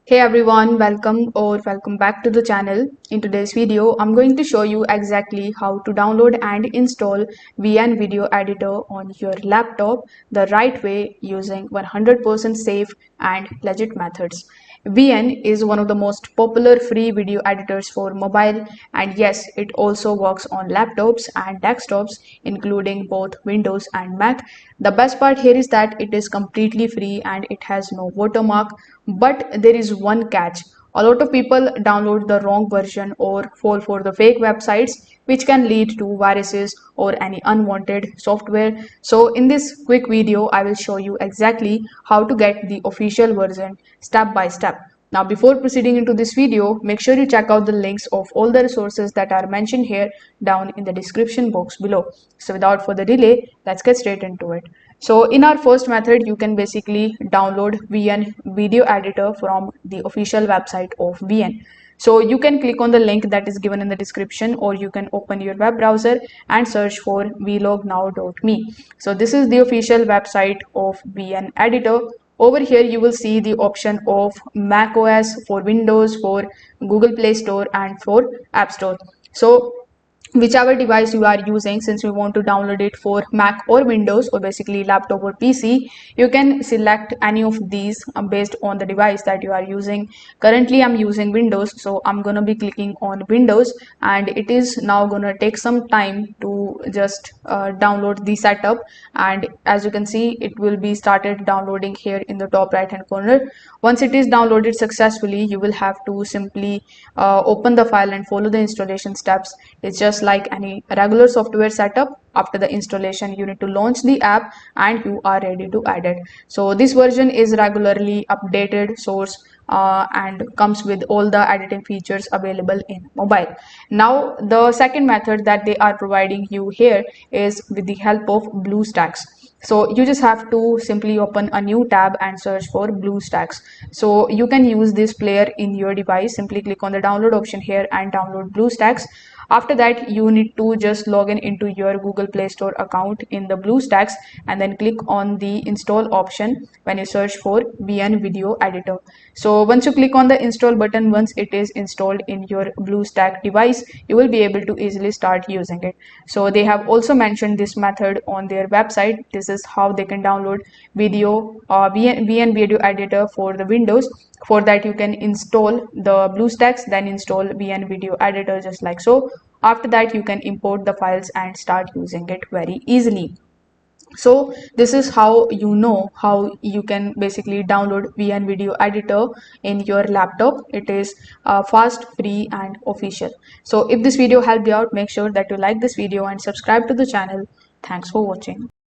Hey everyone, welcome back to the channel. In today's video, I'm going to show you exactly how to download and install VN Video Editor on your laptop the right way using 100% safe and legit methods. VN is one of the most popular free video editors for mobile, and yes, it also works on laptops and desktops, including both Windows and Mac. The best part here is that it is completely free and it has no watermark, but there is one catch. A lot of people download the wrong version or fall for the fake websites, which can lead to viruses or any unwanted software. So in this quick video, I will show you exactly how to get the official version step by step. Now, before proceeding into this video, make sure you check out the links of all the resources that are mentioned here down in the description box below. So without further delay, let's get straight into it. So in our first method, you can basically download VN Video Editor from the official website of VN. So you can click on the link that is given in the description, or you can open your web browser and search for vlognow.me. So this is the official website of VN Editor. Over here you will see the option of Mac OS, for Windows, for Google Play Store, and for App Store. So whichever device you are using, since we want to download it for Mac or Windows, or basically laptop or PC, you can select any of these based on the device that you are using. Currently I'm using Windows, so I'm gonna be clicking on Windows, and it is now gonna take some time to just download the setup. And as you can see, it will be started downloading here in the top right hand corner. Once it is downloaded successfully, you will have to simply open the file and follow the installation steps. It's just like any regular software setup. After the installation, you need to launch the app and you are ready to add it. So this version is regularly updated source and comes with all the editing features available in mobile. Now the second method that they are providing you here is with the help of BlueStacks. So you just have to simply open a new tab and search for BlueStacks. So you can use this player in your device. Simply click on the download option here and download BlueStacks. After that, you need to just log in into your Google Play Store account in the BlueStacks, and then click on the install option when you search for VN Video Editor. So once you click on the install button, once it is installed in your BlueStack device, you will be able to easily start using it. So they have also mentioned this method on their website. This is how they can download VN Video Editor for the Windows. For that, you can install the BlueStacks, then install VN Video Editor just like so. After that, you can import the files and start using it very easily. So this is how you know how you can basically download VN Video Editor in your laptop. It is fast, free, and official. So if this video helped you out, make sure that you like this video and subscribe to the channel. Thanks for watching.